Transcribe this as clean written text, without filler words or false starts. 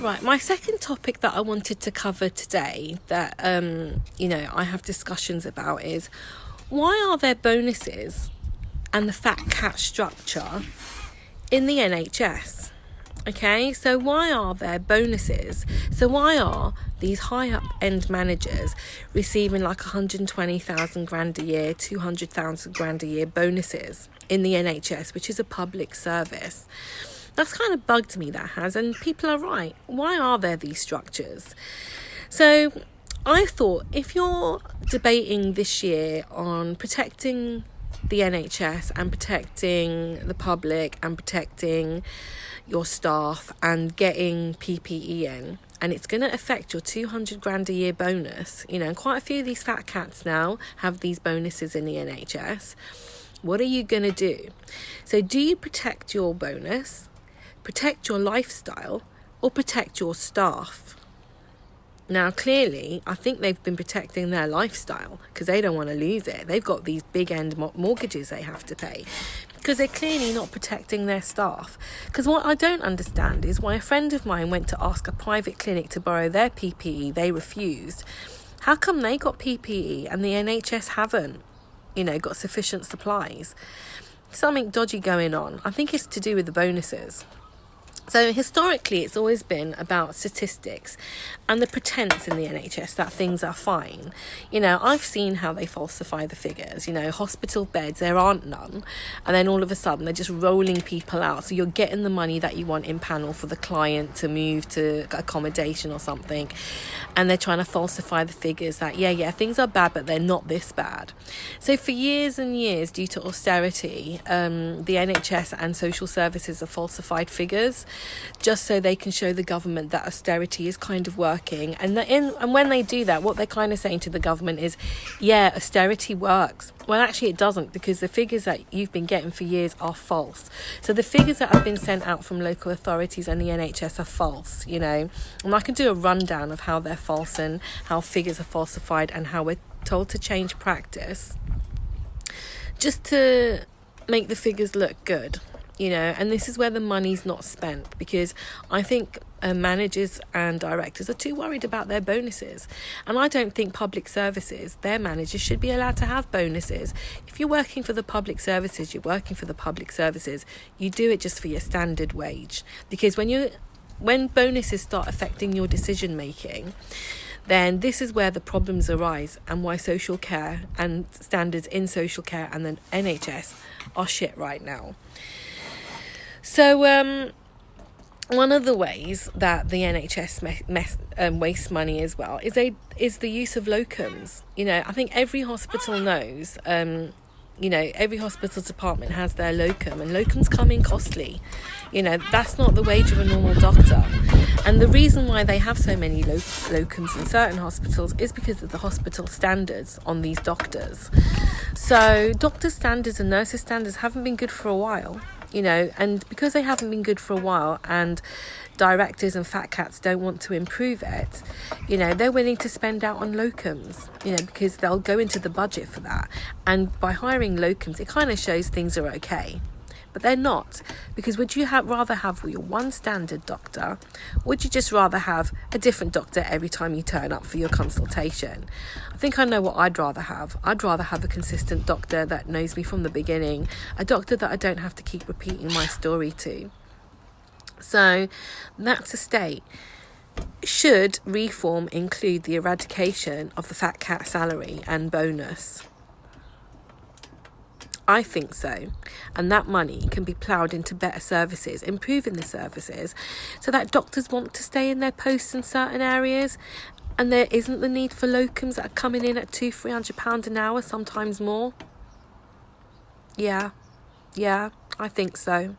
Right, my second topic that I wanted to cover today that, I have discussions about is why are there bonuses and the fat cat structure in the NHS? Okay, so why are there bonuses? So why are these high up end managers receiving like 120,000 grand a year, 200,000 grand a year bonuses in the NHS, which is a public service? That's kind of bugged me, that has, and people are right. Why are there these structures? So I thought, if you're debating this year on protecting the NHS and protecting the public and protecting your staff and getting PPE in, and it's going to affect your 200 grand a year bonus, and quite a few of these fat cats now have these bonuses in the NHS. What are you going to do? So do you protect your bonus, protect your lifestyle, or protect your staff? Now, clearly, I think they've been protecting their lifestyle because they don't want to lose it. They've got these big end mortgages they have to pay because they're clearly not protecting their staff. Because what I don't understand is why a friend of mine went to ask a private clinic to borrow their PPE. They refused. How come they got PPE and the NHS haven't, got sufficient supplies? Something dodgy going on. I think it's to do with the bonuses. So historically, it's always been about statistics and the pretense in the NHS that things are fine. I've seen how they falsify the figures. Hospital beds, there aren't none. And then all of a sudden, they're just rolling people out. So you're getting the money that you want in panel for the client to move to accommodation or something. And they're trying to falsify the figures that, things are bad, but they're not this bad. So for years and years, due to austerity, the NHS and social services have falsified figures, just so they can show the government that austerity is kind of working. And when they do that, what they're kind of saying to the government is, austerity works. Well, actually it doesn't, because the figures that you've been getting for years are false. So the figures that have been sent out from local authorities and the NHS are false, and I can do a rundown of how they're false and how figures are falsified and how we're told to change practice just to make the figures look good. And this is where the money's not spent, because I think managers and directors are too worried about their bonuses. And I don't think public services, their managers, should be allowed to have bonuses. If you're working for the public services, you're working for the public services. You do it just for your standard wage. Because when bonuses start affecting your decision making, then this is where the problems arise, and why social care and standards in social care and the NHS are shit right now. So one of the ways that the NHS wastes money as well is the use of locums. I think every hospital knows, every hospital department has their locum, and locums come in costly. That's not the wage of a normal doctor. And the reason why they have so many locums in certain hospitals is because of the hospital standards on these doctors. So doctor standards and nurses standards haven't been good for a while. And because they haven't been good for a while, and directors and fat cats don't want to improve it, they're willing to spend out on locums, because they'll go into the budget for that. And by hiring locums, it kind of shows things are okay. But they're not, because would you rather have your one standard doctor? Would you just rather have a different doctor every time you turn up for your consultation? I think I know what I'd rather have. I'd rather have a consistent doctor that knows me from the beginning, a doctor that I don't have to keep repeating my story to. So that's a state. Should reform include the eradication of the fat cat salary and bonus? I think so. And that money can be ploughed into better services, improving the services, so that doctors want to stay in their posts in certain areas, and there isn't the need for locums that are coming in at £200-300 an hour, sometimes more. Yeah, I think so.